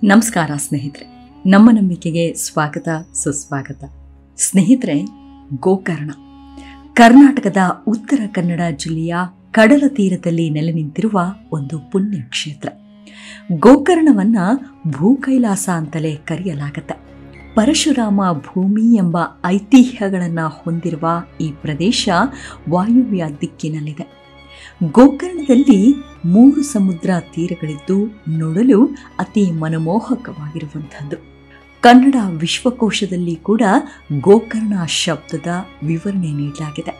ನಮಸ್ಕಾರ ಸ್ನೇಹಿತರೆ, ನಮ್ಮ ನಂಬಿಕೆಗೆ ಸ್ವಾಗತ ಸುಸ್ವಾಗತ. ಸ್ನೇಹಿತರೆ, ಗೋಕರ್ಣ ಕರ್ನಾಟಕದ ಉತ್ತರ ಕನ್ನಡ ಜಿಲ್ಲೆಯ ಕಡಲ ತೀರದಲ್ಲಿ ನೆಲೆ ನಿಂತಿರುವ ಒಂದು ಪುಣ್ಯ ಕ್ಷೇತ್ರ. ಗೋಕರ್ಣವನ್ನ ಭೂಕೈಲಾಸ ಅಂತಲೇ ಕರೆಯಲಾಗುತ್ತೆ. ಪರಶುರಾಮ ಭೂಮಿ ಎಂಬ ಐತಿಹ್ಯಗಳನ್ನು ಹೊಂದಿರುವ ಈ ಪ್ರದೇಶ ವಾಯುವ್ಯ ದಿಕ್ಕಿನಲ್ಲಿದೆ. ಗೋಕರ್ಣದಲ್ಲಿ 3 ಸಮುದ್ರ ತೀರಗಳಿದ್ದು ನೋಡಲು ಅತಿ ಮನಮೋಹಕವಾಗಿರುವಂಥದ್ದು. ಕನ್ನಡ ವಿಶ್ವಕೋಶದಲ್ಲಿ ಕೂಡ ಗೋಕರ್ಣ ಶಬ್ದದ ವಿವರಣೆ ನೀಡಲಾಗಿದೆ.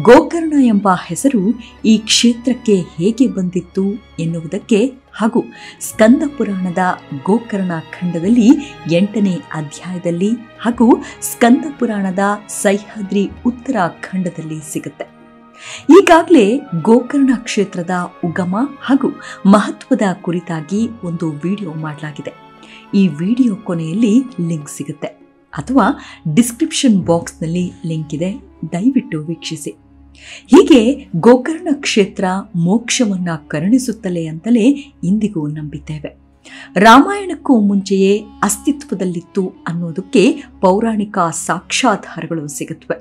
ಗೋಕರ್ಣ ಎಂಬ ಹೆಸರು ಈ ಕ್ಷೇತ್ರಕ್ಕೆ ಹೇಗೆ ಬಂದಿತ್ತು ಎನ್ನುವುದಕ್ಕೆ ಹಾಗೂ ಸ್ಕಂದ ಪುರಾಣದ ಗೋಕರ್ಣ ಖಂಡದಲ್ಲಿ 8ನೇ ಅಧ್ಯಾಯದಲ್ಲಿ ಹಾಗೂ ಸ್ಕಂದ ಪುರಾಣದ ಸಹ್ಯಾದ್ರಿ ಉತ್ತರ ಖಂಡದಲ್ಲಿ ಸಿಗುತ್ತೆ. ಈಗಾಗಲೇ ಗೋಕರ್ಣ ಕ್ಷೇತ್ರದ ಉಗಮ ಹಾಗೂ ಮಹತ್ವದ ಕುರಿತಾಗಿ ಒಂದು ವಿಡಿಯೋ ಮಾಡಲಾಗಿದೆ. ಈ ವಿಡಿಯೋ ಕೊನೆಯಲ್ಲಿ ಲಿಂಕ್ ಸಿಗುತ್ತೆ ಅಥವಾ ಡಿಸ್ಕ್ರಿಪ್ಷನ್ ಬಾಕ್ಸ್ನಲ್ಲಿ ಲಿಂಕ್ ಇದೆ, ದಯವಿಟ್ಟು ವೀಕ್ಷಿಸಿ. ಹೀಗೆ ಗೋಕರ್ಣ ಕ್ಷೇತ್ರ ಮೋಕ್ಷವನ್ನ ಕರುಣಿಸುತ್ತಲೇ ಅಂತಲೇ ಇಂದಿಗೂ ನಂಬಿದ್ದೇವೆ. ರಾಮಾಯಣಕ್ಕೂ ಮುಂಚೆಯೇ ಅಸ್ತಿತ್ವದಲ್ಲಿತ್ತು ಅನ್ನೋದಕ್ಕೆ ಪೌರಾಣಿಕ ಸಾಕ್ಷ್ಯಾಧಾರಗಳು ಸಿಗುತ್ತವೆ.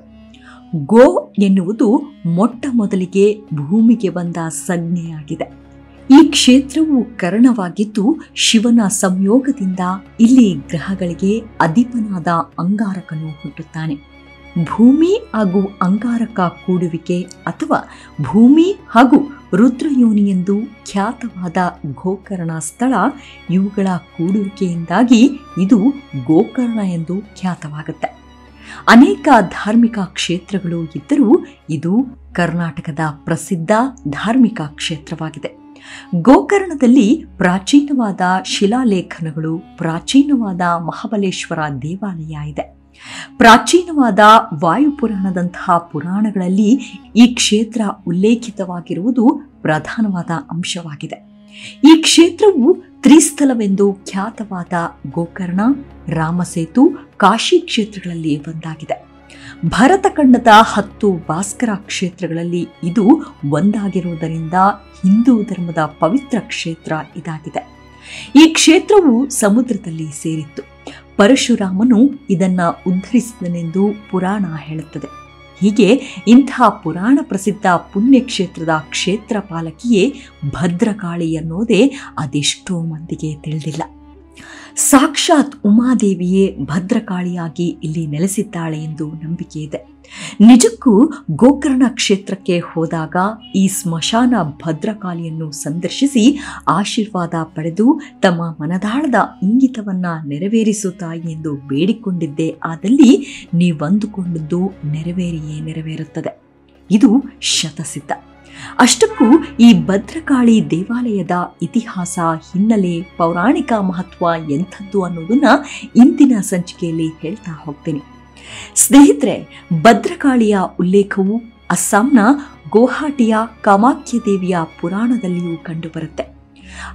ಗೋ ಎನ್ನುವುದು ಮೊಟ್ಟ ಮೊದಲಿಗೆ ಭೂಮಿಗೆ ಬಂದ ಸಂಜ್ಞೆಯಾಗಿದೆ. ಈ ಕ್ಷೇತ್ರವು ಕರ್ಣವಾಗಿದ್ದು ಶಿವನ ಸಂಯೋಗದಿಂದ ಇಲ್ಲಿ ಗ್ರಹಗಳಿಗೆ ಅಧಿಪನಾದ ಅಂಗಾರಕನು ಹುಟ್ಟುತ್ತಾನೆ. ಭೂಮಿ ಹಾಗೂ ಅಂಗಾರಕ ಕೂಡುವಿಕೆ ಅಥವಾ ಭೂಮಿ ಹಾಗೂ ರುದ್ರಯೋನಿ ಎಂದು ಖ್ಯಾತವಾದ ಗೋಕರ್ಣ ಸ್ಥಳ, ಇವುಗಳ ಕೂಡುವಿಕೆಯಿಂದಾಗಿ ಇದು ಗೋಕರ್ಣ ಎಂದು ಖ್ಯಾತವಾಗುತ್ತೆ. ಅನೇಕ ಧಾರ್ಮಿಕ ಕ್ಷೇತ್ರಗಳು ಇದ್ದರೂ ಇದು ಕರ್ನಾಟಕದ ಪ್ರಸಿದ್ಧ ಧಾರ್ಮಿಕ ಕ್ಷೇತ್ರವಾಗಿದೆ. ಗೋಕರ್ಣದಲ್ಲಿ ಪ್ರಾಚೀನವಾದ ಶಿಲಾಲೇಖನಗಳು, ಪ್ರಾಚೀನವಾದ ಮಹಾಬಲೇಶ್ವರ ದೇವಾಲಯ ಇದೆ. ಪ್ರಾಚೀನವಾದ ವಾಯುಪುರಾಣದಂತಹ ಪುರಾಣಗಳಲ್ಲಿ ಈ ಕ್ಷೇತ್ರ ಉಲ್ಲೇಖಿತವಾಗಿರುವುದು ಪ್ರಧಾನವಾದ ಅಂಶವಾಗಿದೆ. ಈ ಕ್ಷೇತ್ರವು ತ್ರಿಸ್ಥಲವೆಂದು ಖ್ಯಾತವಾದ ಗೋಕರ್ಣ, ರಾಮಸೇತು, ಕಾಶಿ ಕ್ಷೇತ್ರಗಳಲ್ಲಿ ಒಂದಾಗಿದೆ. ಭರತಖಂಡದ 10 ಭಾಸ್ಕರ ಕ್ಷೇತ್ರಗಳಲ್ಲಿ ಇದು ಒಂದಾಗಿರುವುದರಿಂದ ಹಿಂದೂ ಧರ್ಮದ ಪವಿತ್ರ ಕ್ಷೇತ್ರ ಇದಾಗಿದೆ. ಈ ಕ್ಷೇತ್ರವು ಸಮುದ್ರದಲ್ಲಿ ಸೇರಿತ್ತು. ಪರಶುರಾಮನು ಇದನ್ನ ಉದ್ಧರಿಸಿದನೆಂದು ಪುರಾಣ ಹೇಳುತ್ತದೆ. ಹೀಗೆ ಇಂತಹ ಪುರಾಣ ಪ್ರಸಿದ್ಧ ಪುಣ್ಯಕ್ಷೇತ್ರದ ಕ್ಷೇತ್ರ ಪಾಲಕಿಯೇ ಭದ್ರಕಾಳಿ ಅನ್ನೋದೇ ಅದೆಷ್ಟೋ ಮಂದಿಗೆ ತಿಳಿದಿಲ್ಲ. ಸಾಕ್ಷಾತ್ ಉಮಾದೇವಿಯೇ ಭದ್ರಕಾಳಿಯಾಗಿ ಇಲ್ಲಿ ನೆಲೆಸಿದ್ದಾಳೆ ಎಂದು ನಂಬಿಕೆ ಇದೆ. ನಿಜಕ್ಕೂ ಗೋಕರ್ಣ ಕ್ಷೇತ್ರಕ್ಕೆ ಹೋದಾಗ ಈ ಸ್ಮಶಾನ ಭದ್ರಕಾಳಿಯನ್ನು ಸಂದರ್ಶಿಸಿ ಆಶೀರ್ವಾದ ಪಡೆದು ತಮ್ಮ ಮನದಾಳದ ಇಂಗಿತವನ್ನ ನೆರವೇರಿಸು ತಾಯಿ ಎಂದು ಬೇಡಿಕೊಂಡಿದ್ದೇ ಆದಲ್ಲಿ ನೀವಂದುಕೊಂಡದ್ದು ನೆರವೇರಿಯೇ ನೆರವೇರುತ್ತದೆ. ಇದು ಶತಸಿದ್ಧ. ಅಷ್ಟಕ್ಕೂ ಈ ಭದ್ರಕಾಳಿ ದೇವಾಲಯದ ಇತಿಹಾಸ, ಹಿನ್ನೆಲೆ, ಪೌರಾಣಿಕ ಮಹತ್ವ ಎಂಥದ್ದು ಅನ್ನೋದನ್ನ ಇಂದಿನ ಸಂಚಿಕೆಯಲ್ಲಿ ಹೇಳ್ತಾ ಹೋಗ್ತೀನಿ. ಸ್ನೇಹಿತರೆ, ಭದ್ರಕಾಳಿಯ ಉಲ್ಲೇಖವು ಅಸ್ಸಾಂನ ಗುವಾಹಟಿಯ ಕಾಮಾಖ್ಯ ದೇವಿಯ ಪುರಾಣದಲ್ಲಿಯೂ ಕಂಡುಬರುತ್ತೆ.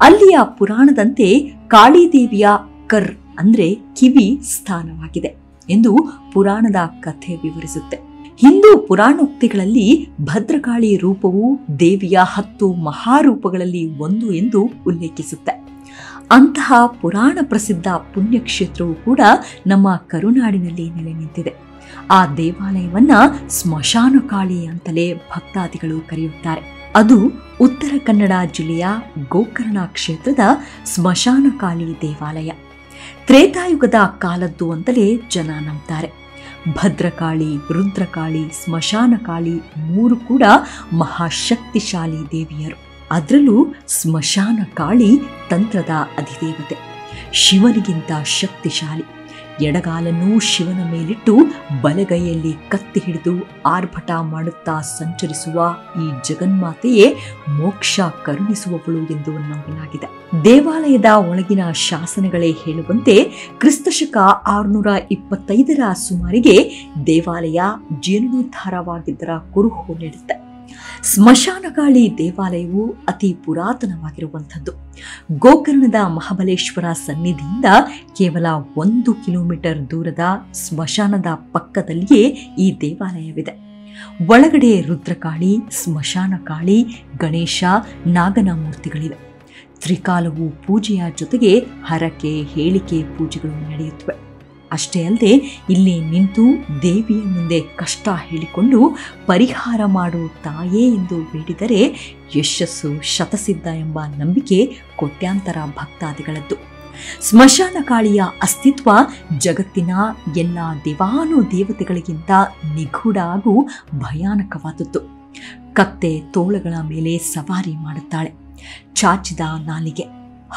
ಅಲ್ಲಿಯ ಪುರಾಣದಂತೆ ಕಾಳಿದೇವಿಯ ಕರ್ ಅಂದ್ರೆ ಕಿವಿ ಸ್ಥಾನವಾಗಿದೆ ಎಂದು ಪುರಾಣದ ಕಥೆ ವಿವರಿಸುತ್ತೆ. ಹಿಂದೂ ಪುರಾಣೋಕ್ತಿಗಳಲ್ಲಿ ಭದ್ರಕಾಳಿ ರೂಪವು ದೇವಿಯ 10 ಮಹಾರೂಪಗಳಲ್ಲಿ ಒಂದು ಎಂದು ಉಲ್ಲೇಖಿಸುತ್ತೆ. ಅಂತಹ ಪುರಾಣ ಪ್ರಸಿದ್ಧ ಪುಣ್ಯಕ್ಷೇತ್ರವು ಕೂಡ ನಮ್ಮ ಕರುನಾಡಿನಲ್ಲಿ ನೆಲೆ ನಿಂತಿದೆ. ಆ ದೇವಾಲಯವನ್ನ ಸ್ಮಶಾನ ಕಾಳಿ ಅಂತಲೇ ಭಕ್ತಾದಿಗಳು ಕರೆಯುತ್ತಾರೆ. ಅದು ಉತ್ತರ ಕನ್ನಡ ಜಿಲ್ಲೆಯ ಗೋಕರ್ಣ ಕ್ಷೇತ್ರದ ಸ್ಮಶಾನ ಕಾಳಿ ದೇವಾಲಯ. ತ್ರೇತಾಯುಗದ ಕಾಲದ್ದು ಅಂತಲೇ ಜನ ನಂಬ್ತಾರೆ. ಭದ್ರಕಾಳಿ, ರುದ್ರಕಾಳಿ, ಸ್ಮಶಾನ ಕಾಳಿ 3 ಕೂಡ ಮಹಾಶಕ್ತಿಶಾಲಿ ದೇವಿಯರು. ಅದರಲ್ಲೂ ಸ್ಮಶಾನ ಕಾಳಿ ತಂತ್ರದ ಅಧಿದೇವತೆ, ಶಿವನಿಗಿಂತ ಶಕ್ತಿಶಾಲಿ. ಎಡಗಾಲನ್ನು ಶಿವನ ಮೇಲಿಟ್ಟು ಬಲಗೈಯಲ್ಲಿ ಕತ್ತಿ ಹಿಡಿದು ಆರ್ಭಟ ಮಾಡುತ್ತಾ ಸಂಚರಿಸುವ ಈ ಜಗನ್ಮಾತೆಯೇ ಮೋಕ್ಷ ಕರುಣಿಸುವವಳು ಎಂದು ನಂಬಲಾಗಿದೆ. ದೇವಾಲಯದ ಒಳಗಿನ ಶಾಸನಗಳೇ ಹೇಳುವಂತೆ ಕ್ರಿಸ್ತಶಕ 625ರ ಸುಮಾರಿಗೆ ದೇವಾಲಯ ಜೀರ್ಣೋದ್ಧಾರವಾಗಿದ್ದರ ಕುರುಹು ನೀಡುತ್ತೆ. ಸ್ಮಶಾನಕಾಳಿ ದೇವಾಲಯವು ಅತಿ ಪುರಾತನವಾಗಿರುವಂಥದ್ದು. ಗೋಕರ್ಣದ ಮಹಾಬಲೇಶ್ವರ ಸನ್ನಿಧಿಯಿಂದ ಕೇವಲ 1 ಕಿಲೋಮೀಟರ್ ದೂರದ ಸ್ಮಶಾನದ ಪಕ್ಕದಲ್ಲಿಯೇ ಈ ದೇವಾಲಯವಿದೆ. ಒಳಗಡೆ ರುದ್ರಕಾಳಿ, ಸ್ಮಶಾನ ಕಾಳಿ, ಗಣೇಶ, ನಾಗನ ಮೂರ್ತಿಗಳಿವೆ. ತ್ರಿಕಾಲವು ಪೂಜೆಯ ಜೊತೆಗೆ ಹರಕೆ ಹೇಳಿಕೆ ಪೂಜೆಗಳು ನಡೆಯುತ್ತವೆ. ಅಷ್ಟೇ ಅಲ್ಲದೆ ಇಲ್ಲಿ ನಿಂತು ದೇವಿಯ ಮುಂದೆ ಕಷ್ಟ ಹೇಳಿಕೊಂಡು ಪರಿಹಾರ ಮಾಡು ತಾಯೇ ಎಂದು ಬೇಡಿದರೆ ಯಶಸ್ಸು ಶತಸಿದ್ಧ ಎಂಬ ನಂಬಿಕೆ ಕೋಟ್ಯಾಂತರ ಭಕ್ತಾದಿಗಳದ್ದು. ಸ್ಮಶಾನ ಕಾಳಿಯ ಅಸ್ತಿತ್ವ ಜಗತ್ತಿನ ಎಲ್ಲ ದೇವಾನುದೇವತೆಗಳಿಗಿಂತ ನಿಗೂಢ ಹಾಗೂ ಭಯಾನಕವಾದದ್ದು. ಕತ್ತೆ ತೋಳುಗಳ ಮೇಲೆ ಸವಾರಿ ಮಾಡುತ್ತಾಳೆ. ಚಾಚಿದ ನಾಲಿಗೆ,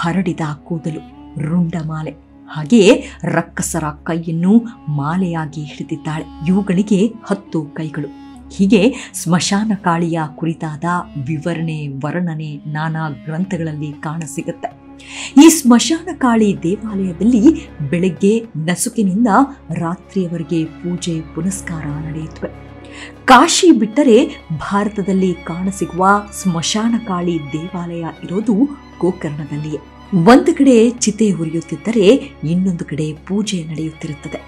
ಹರಡಿದ ಕೂದಲು, ರುಂಡಮಾಲೆ, ಹಾಗೆಯೇ ರಕ್ಕಸರ ಕೈಯನ್ನು ಮಾಲೆಯಾಗಿ ಹಿಡಿದಿದ್ದಾಳೆ. ಇವುಗಳಿಗೆ 10 ಕೈಗಳು. ಹೀಗೆ ಸ್ಮಶಾನ ಕಾಳಿಯ ಕುರಿತಾದ ವಿವರಣೆ ವರ್ಣನೆ ನಾನಾ ಗ್ರಂಥಗಳಲ್ಲಿ ಕಾಣಸಿಗುತ್ತೆ. ಈ ಸ್ಮಶಾನ ಕಾಳಿ ದೇವಾಲಯದಲ್ಲಿ ಬೆಳಗ್ಗೆ ನಸುಕಿನಿಂದ ರಾತ್ರಿಯವರೆಗೆ ಪೂಜೆ ಪುನಸ್ಕಾರ ನಡೆಯುತ್ತವೆ. ಕಾಶಿ ಬಿಟ್ಟರೆ ಭಾರತದಲ್ಲಿ ಕಾಣಸಿಗುವ ಸ್ಮಶಾನ ಕಾಳಿ ದೇವಾಲಯ ಇರೋದು ಗೋಕರ್ಣದಲ್ಲಿಯೇ. ಒಂದು ಕಡೆ ಚಿತೆ ಉರಿಯುತ್ತಿದ್ದರೆ ಇನ್ನೊಂದು ಕಡೆ ಪೂಜೆ ನಡೆಯುತ್ತಿರುತ್ತದೆ.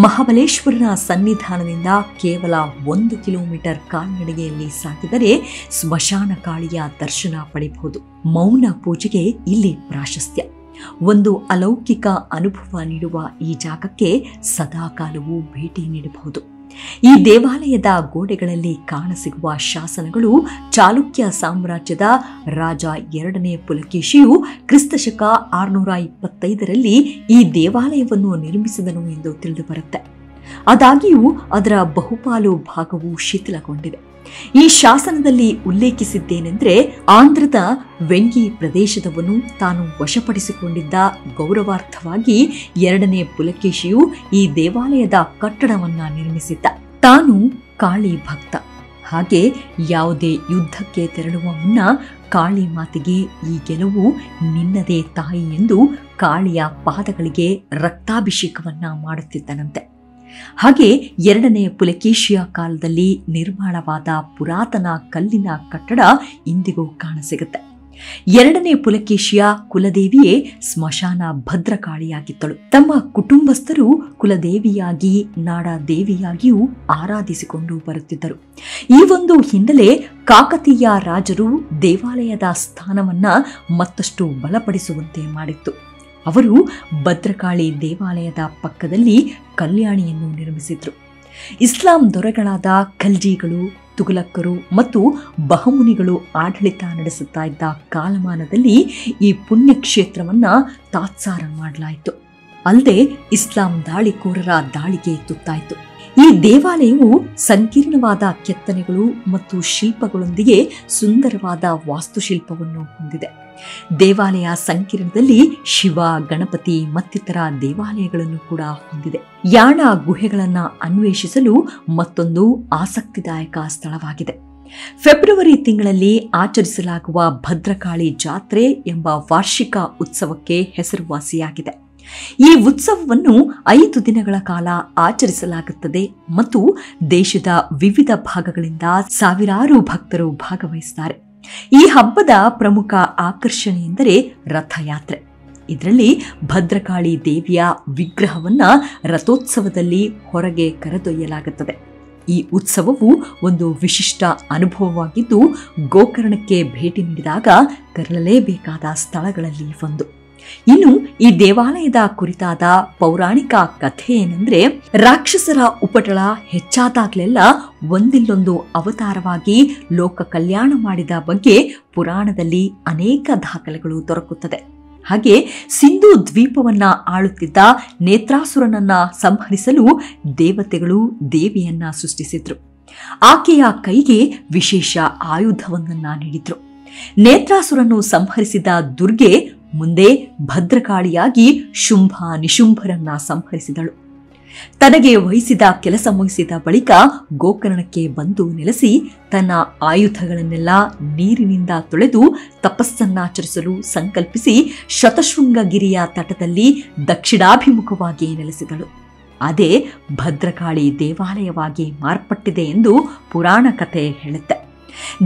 ಮಹಾಬಲೇಶ್ವರನ ಸನ್ನಿಧಾನದಿಂದ ಕೇವಲ 1 ಕಿಲೋಮೀಟರ್ ಕಾಲ್ನಡಿಗೆಯಲ್ಲಿ ಸಾಗಿದರೆ ಸ್ಮಶಾನ ಕಾಳಿಯ ದರ್ಶನ ಪಡೆಯಬಹುದು. ಮೌನ ಪೂಜೆಗೆ ಇಲ್ಲಿ ಪ್ರಾಶಸ್ತ್ಯ. ಒಂದು ಅಲೌಕಿಕ ಅನುಭವ ನೀಡುವ ಈ ಜಾಗಕ್ಕೆ ಸದಾಕಾಲವೂ ಭೇಟಿ ನೀಡಬಹುದು. ಈ ದೇವಾಲಯದ ಗೋಡೆಗಳಲ್ಲಿ ಕಾಣಸಿಗುವ ಶಾಸನಗಳು ಚಾಲುಕ್ಯ ಸಾಮ್ರಾಜ್ಯದ ರಾಜ 2ನೇ ಪುಲಕೇಶಿಯು ಕ್ರಿಸ್ತಶಕ 625ರಲ್ಲಿ ಈ ದೇವಾಲಯವನ್ನು ನಿರ್ಮಿಸಿದನು ಎಂದು ತಿಳಿದುಬರುತ್ತೆ. ಆದಾಗ್ಯೂ ಅದರ ಬಹುಪಾಲು ಭಾಗವು ಶಿಥಿಲಗೊಂಡಿದೆ. ಈ ಶಾಸನದಲ್ಲಿ ಉಲ್ಲೇಖಿಸಿದ್ದೇನೆಂದರೆ, ಆಂಧ್ರದ ವೆಂಗಿ ಪ್ರದೇಶದವನು ತಾನು ವಶಪಡಿಸಿಕೊಂಡಿದ್ದ ಗೌರವಾರ್ಥವಾಗಿ 2ನೇ ಪುಲಕೇಶಿಯು ಈ ದೇವಾಲಯದ ಕಟ್ಟಡವನ್ನ ನಿರ್ಮಿಸಿದ್ದ. ತಾನು ಕಾಳಿ ಭಕ್ತ. ಹಾಗೆ ಯಾವುದೇ ಯುದ್ಧಕ್ಕೆ ತೆರಳುವ ಮುನ್ನ ಕಾಳಿ ಮಾತೆಗೆ ಈ ಗೆಲುವು ನಿನ್ನದೇ ತಾಯಿ ಎಂದು ಕಾಳಿಯ ಪಾದಗಳಿಗೆ ರಕ್ತಾಭಿಷೇಕವನ್ನ ಮಾಡುತ್ತಿದ್ದನಂತೆ. ಹಾಗೆ 2ನೇ ಪುಲಕೇಶಿಯ ಕಾಲದಲ್ಲಿ ನಿರ್ಮಾಣವಾದ ಪುರಾತನ ಕಲ್ಲಿನ ಕಟ್ಟಡ ಇಂದಿಗೂ ಕಾಣಸಿಗುತ್ತೆ. 2ನೇ ಪುಲಕೇಶಿಯ ಕುಲದೇವಿಯೇ ಸ್ಮಶಾನ ಭದ್ರಕಾಳಿಯಾಗಿದ್ದಳು. ತಮ್ಮ ಕುಟುಂಬಸ್ಥರು ಕುಲದೇವಿಯಾಗಿ ನಾಡದೇವಿಯಾಗಿಯೂ ಆರಾಧಿಸಿಕೊಂಡು ಬರುತ್ತಿದ್ದರು. ಈ ಒಂದು ಹಿನ್ನೆಲೆ ಕಾಕತೀಯ ರಾಜರು ದೇವಾಲಯದ ಸ್ಥಾನವನ್ನ ಮತ್ತಷ್ಟು ಬಲಪಡಿಸುವಂತೆ ಮಾಡಿತ್ತು. ಅವರು ಭದ್ರಕಾಳಿ ದೇವಾಲಯದ ಪಕ್ಕದಲ್ಲಿ ಕಲ್ಯಾಣಿಯನ್ನು ನಿರ್ಮಿಸಿದ್ರು. ಇಸ್ಲಾಂ ದೊರೆಗಳಾದ ಖಲ್ಜಿಗಳು, ತುಘಲಕ್ಕರು ಮತ್ತು ಬಹಮುನಿಗಳು ಆಡಳಿತ ನಡೆಸುತ್ತಾ ಇದ್ದ ಕಾಲಮಾನದಲ್ಲಿ ಈ ಪುಣ್ಯಕ್ಷೇತ್ರವನ್ನ ತಾತ್ಸಾರ ಮಾಡಲಾಯಿತು. ಅಲ್ಲದೆ ಇಸ್ಲಾಂ ದಾಳಿಕೋರರ ದಾಳಿಗೆ ತುತ್ತಾಯಿತು. ಈ ದೇವಾಲಯವು ಸಂಕೀರ್ಣವಾದ ಕೆತ್ತನೆಗಳು ಮತ್ತು ಶಿಲ್ಪಗಳೊಂದಿಗೆ ಸುಂದರವಾದ ವಾಸ್ತುಶಿಲ್ಪವನ್ನು ಹೊಂದಿದೆ. ದೇವಾಲಯ ಸಂಕೀರ್ಣದಲ್ಲಿ ಶಿವ, ಗಣಪತಿ ಮತ್ತಿತರ ದೇವಾಲಯಗಳನ್ನು ಕೂಡ ಹೊಂದಿದೆ. ಯಾಣ ಗುಹೆಗಳನ್ನು ಅನ್ವೇಷಿಸಲು ಮತ್ತೊಂದು ಆಸಕ್ತಿದಾಯಕ ಸ್ಥಳವಾಗಿದೆ. ಫೆಬ್ರವರಿ ತಿಂಗಳಲ್ಲಿ ಆಚರಿಸಲಾಗುವ ಭದ್ರಕಾಳಿ ಜಾತ್ರೆ ಎಂಬ ವಾರ್ಷಿಕ ಉತ್ಸವಕ್ಕೆ ಹೆಸರುವಾಸಿಯಾಗಿದೆ. ಈ ಉತ್ಸವವನ್ನು 5 ದಿನಗಳ ಕಾಲ ಆಚರಿಸಲಾಗುತ್ತದೆ ಮತ್ತು ದೇಶದ ವಿವಿಧ ಭಾಗಗಳಿಂದ ಸಾವಿರಾರು ಭಕ್ತರು ಭಾಗವಹಿಸುತ್ತಾರೆ. ಈ ಹಬ್ಬದ ಪ್ರಮುಖ ಆಕರ್ಷಣೆ ಎಂದರೆ ರಥಯಾತ್ರೆ. ಇದರಲ್ಲಿ ಭದ್ರಕಾಳಿ ದೇವಿಯ ವಿಗ್ರಹವನ್ನ ರಥೋತ್ಸವದಲ್ಲಿ ಹೊರಗೆ ಕರೆದೊಯ್ಯಲಾಗುತ್ತದೆ. ಈ ಉತ್ಸವವು ಒಂದು ವಿಶಿಷ್ಟ ಅನುಭವವಾಗಿದ್ದು ಗೋಕರ್ಣಕ್ಕೆ ಭೇಟಿ ನೀಡಿದಾಗ ತೆರಳಲೇಬೇಕಾದ ಸ್ಥಳಗಳಲ್ಲಿ ಒಂದು. ಇನ್ನು ಈ ದೇವಾಲಯದ ಕುರಿತಾದ ಪೌರಾಣಿಕ ಕಥೆ ಏನೆಂದ್ರೆ, ರಾಕ್ಷಸರ ಉಪಟಳ ಹೆಚ್ಚಾದಾಗ್ಲೆಲ್ಲ ಒಂದಿಲ್ಲೊಂದು ಅವತಾರವಾಗಿ ಲೋಕ ಕಲ್ಯಾಣ ಮಾಡಿದ ಬಗ್ಗೆ ಪುರಾಣದಲ್ಲಿ ಅನೇಕ ದಾಖಲೆಗಳು ದೊರಕುತ್ತದೆ. ಹಾಗೆ ಸಿಂಧೂ ದ್ವೀಪವನ್ನ ಆಳುತ್ತಿದ್ದ ನೇತ್ರಾಸುರನನ್ನ ಸಂಹರಿಸಲು ದೇವತೆಗಳು ದೇವಿಯನ್ನ ಸೃಷ್ಟಿಸಿದ್ರು. ಆಕೆಯ ಕೈಗೆ ವಿಶೇಷ ಆಯುಧವನ್ನ ನೀಡಿದ್ರು. ನೇತ್ರಾಸುರನ್ನು ಸಂಹರಿಸಿದ ದುರ್ಗೆ ಮುಂದೆ ಭದ್ರಕಾಳಿಯಾಗಿ ಶುಂಭ ನಿಶುಂಭರನ್ನ ಸಂಹರಿಸಿದಳು. ತನಗೆ ವಹಿಸಿದ ಕೆಲಸ ಮುಗಿಸಿದ ಬಳಿಕ ಗೋಕರ್ಣಕ್ಕೆ ಬಂದು ನೆಲೆಸಿ ತನ್ನ ಆಯುಧಗಳನ್ನೆಲ್ಲ ನೀರಿನಿಂದ ತೊಳೆದು ತಪಸ್ಸನ್ನಾಚರಿಸಲು ಸಂಕಲ್ಪಿಸಿ ಶತಶೃಂಗಗಿರಿಯ ತಟದಲ್ಲಿ ದಕ್ಷಿಣಾಭಿಮುಖವಾಗಿ ನೆಲೆಸಿದಳು. ಅದೇ ಭದ್ರಕಾಳಿ ದೇವಾಲಯವಾಗಿ ಮಾರ್ಪಟ್ಟಿದೆ ಎಂದು ಪುರಾಣ ಕಥೆ ಹೇಳುತ್ತೆ.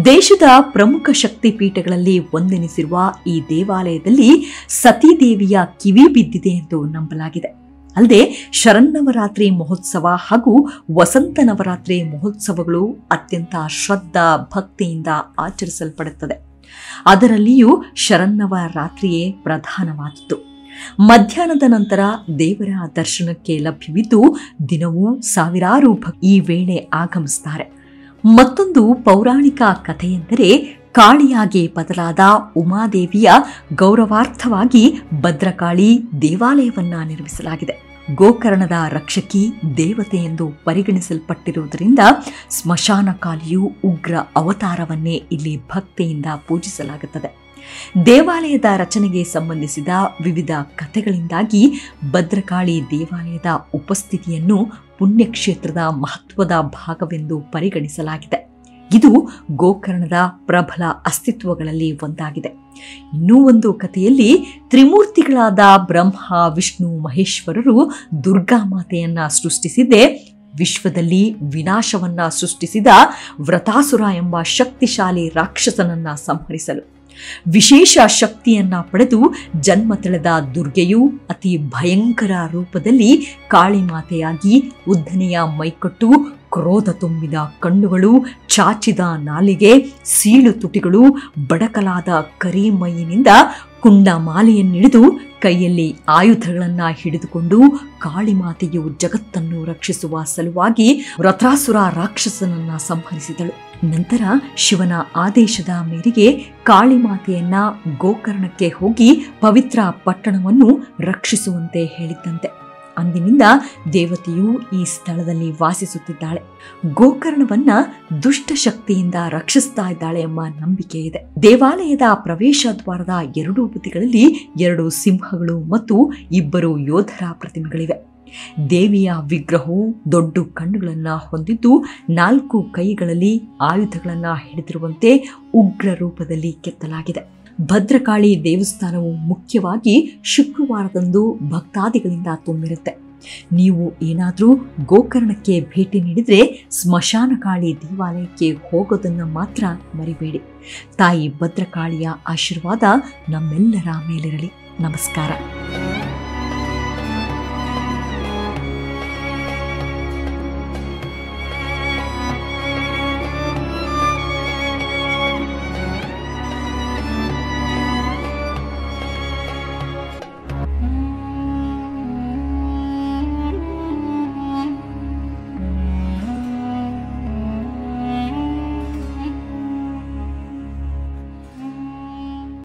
ದೇಶದ ಪ್ರಮುಖ ಶಕ್ತಿಪೀಠಗಳಲ್ಲಿ ಒಂದೆನಿಸಿರುವ ಈ ದೇವಾಲಯದಲ್ಲಿ ಸತೀದೇವಿಯ ಕಿವಿ ಬಿದ್ದಿದೆ ಎಂದು ನಂಬಲಾಗಿದೆ. ಅಲ್ಲದೆ ಶರನ್ನವರಾತ್ರಿ ಮಹೋತ್ಸವ ಹಾಗೂ ವಸಂತ ನವರಾತ್ರಿ ಮಹೋತ್ಸವಗಳು ಅತ್ಯಂತ ಶ್ರದ್ಧಾ ಭಕ್ತಿಯಿಂದ ಆಚರಿಸಲ್ಪಡುತ್ತದೆ. ಅದರಲ್ಲಿಯೂ ಶರನ್ನವರಾತ್ರಿಯೇ ಪ್ರಧಾನವಾದದ್ದು. ಮಧ್ಯಾಹ್ನದ ನಂತರ ದೇವರ ದರ್ಶನಕ್ಕೆ ಲಭ್ಯವಿದ್ದು ದಿನವೂ ಸಾವಿರಾರು ಈ ವೇಳೆ ಆಗಮಿಸುತ್ತಾರೆ. ಮತ್ತೊಂದು ಪೌರಾಣಿಕ ಕಥೆಯೆಂದರೆ, ಕಾಳಿಯಾಗಿ ಬದಲಾದ ಉಮಾದೇವಿಯ ಗೌರವಾರ್ಥವಾಗಿ ಭದ್ರಕಾಳಿ ದೇವಾಲಯವನ್ನ ನಿರ್ಮಿಸಲಾಗಿದೆ. ಗೋಕರ್ಣದ ರಕ್ಷಕಿ ದೇವತೆ ಎಂದು ಪರಿಗಣಿಸಲ್ಪಟ್ಟಿರುವುದರಿಂದ ಸ್ಮಶಾನ ಕಾಳಿಯು ಉಗ್ರ ಅವತಾರವನ್ನೇ ಇಲ್ಲಿ ಭಕ್ತಿಯಿಂದ ಪೂಜಿಸಲಾಗುತ್ತದೆ. ದೇವಾಲಯದ ರಚನೆಗೆ ಸಂಬಂಧಿಸಿದ ವಿವಿಧ ಕಥೆಗಳಿಂದಾಗಿ ಭದ್ರಕಾಳಿ ದೇವಾಲಯದ ಉಪಸ್ಥಿತಿಯನ್ನು ಪುಣ್ಯಕ್ಷೇತ್ರದ ಮಹತ್ವದ ಭಾಗವೆಂದು ಪರಿಗಣಿಸಲಾಗಿದೆ. ಇದು ಗೋಕರ್ಣದ ಪ್ರಬಲ ಅಸ್ತಿತ್ವಗಳಲ್ಲಿ ಒಂದಾಗಿದೆ. ಇನ್ನೂ ಒಂದು ಕಥೆಯಲ್ಲಿ ತ್ರಿಮೂರ್ತಿಗಳಾದ ಬ್ರಹ್ಮ, ವಿಷ್ಣು, ಮಹೇಶ್ವರರು ದುರ್ಗಾಮಾತೆಯನ್ನ ಸೃಷ್ಟಿಸಿದ್ದೇ ವಿಶ್ವದಲ್ಲಿ ವಿನಾಶವನ್ನ ಸೃಷ್ಟಿಸಿದ ವೃತಾಸುರ ಎಂಬ ಶಕ್ತಿಶಾಲಿ ರಾಕ್ಷಸನನ್ನ ಸಂಹರಿಸಲು. ವಿಶೇಷ ಶಕ್ತಿಯನ್ನ ಪಡೆದು ಜನ್ಮ ತಳೆದ ದುರ್ಗೆಯು ಅತಿ ಭಯಂಕರ ರೂಪದಲ್ಲಿ ಕಾಳಿಮಾತೆಯಾಗಿ ಉದ್ದನೆಯ ಮೈಕಟ್ಟು, ಕ್ರೋಧ ತುಂಬಿದ ಕಣ್ಣುಗಳು, ಚಾಚಿದ ನಾಲಿಗೆ, ಸೀಳು ತುಟಿಗಳು, ಬಡಕಲಾದ ಕರಿ ಮೈಯಿನಿಂದ ಕುಂಡಮಾಲೆಯನ್ನಿಡಿದು ಕೈಯಲ್ಲಿ ಆಯುಧಗಳನ್ನ ಹಿಡಿದುಕೊಂಡು ಕಾಳಿಮಾತೆಯು ಜಗತ್ತನ್ನು ರಕ್ಷಿಸುವ ಸಲುವಾಗಿ ವೃತ್ರಾಸುರ ರಾಕ್ಷಸನನ್ನ ಸಂಹರಿಸಿದಳು. ನಂತರ ಶಿವನ ಆದೇಶದ ಮೇರೆಗೆ ಕಾಳಿಮಾತೆಯನ್ನ ಗೋಕರ್ಣಕ್ಕೆ ಹೋಗಿ ಪವಿತ್ರ ಪಟ್ಟಣವನ್ನು ರಕ್ಷಿಸುವಂತೆ ಹೇಳಿದ್ದಂತೆ. ಅಂದಿನಿಂದ ದೇವತೆಯು ಈ ಸ್ಥಳದಲ್ಲಿ ವಾಸಿಸುತ್ತಿದ್ದಾಳೆ. ಗೋಕರ್ಣವನ್ನ ದುಷ್ಟ ಶಕ್ತಿಯಿಂದ ರಕ್ಷಿಸ್ತಾ ಇದ್ದಾಳೆ ಎಂಬ ನಂಬಿಕೆ ಇದೆ. ದೇವಾಲಯದ ಪ್ರವೇಶ ದ್ವಾರದ 2 ಬದಿಗಳಲ್ಲಿ 2 ಸಿಂಹಗಳು ಮತ್ತು 2 ಯೋಧರ ಪ್ರತಿಮೆಗಳಿವೆ. ದೇವಿಯ ವಿಗ್ರಹವು ದೊಡ್ಡ ಕಣ್ಣುಗಳನ್ನ ಹೊಂದಿದ್ದು 4 ಕೈಗಳಲ್ಲಿ ಆಯುಧಗಳನ್ನ ಹಿಡಿದಿರುವಂತೆ ಉಗ್ರ ರೂಪದಲ್ಲಿ ಕೆತ್ತಲಾಗಿದೆ. ಭದ್ರಕಾಳಿ ದೇವಸ್ಥಾನವು ಮುಖ್ಯವಾಗಿ ಶುಕ್ರವಾರದಂದು ಭಕ್ತಾದಿಗಳಿಂದ ತುಂಬಿರುತ್ತೆ. ನೀವು ಏನಾದರೂ ಗೋಕರ್ಣಕ್ಕೆ ಭೇಟಿ ನೀಡಿದರೆ ಸ್ಮಶಾನಕಾಳಿ ದೇವಾಲಯಕ್ಕೆ ಹೋಗೋದನ್ನು ಮಾತ್ರ ಮರಿಬೇಡಿ. ತಾಯಿ ಭದ್ರಕಾಳಿಯ ಆಶೀರ್ವಾದ ನಮ್ಮೆಲ್ಲರ ಮೇಲಿರಲಿ. ನಮಸ್ಕಾರ.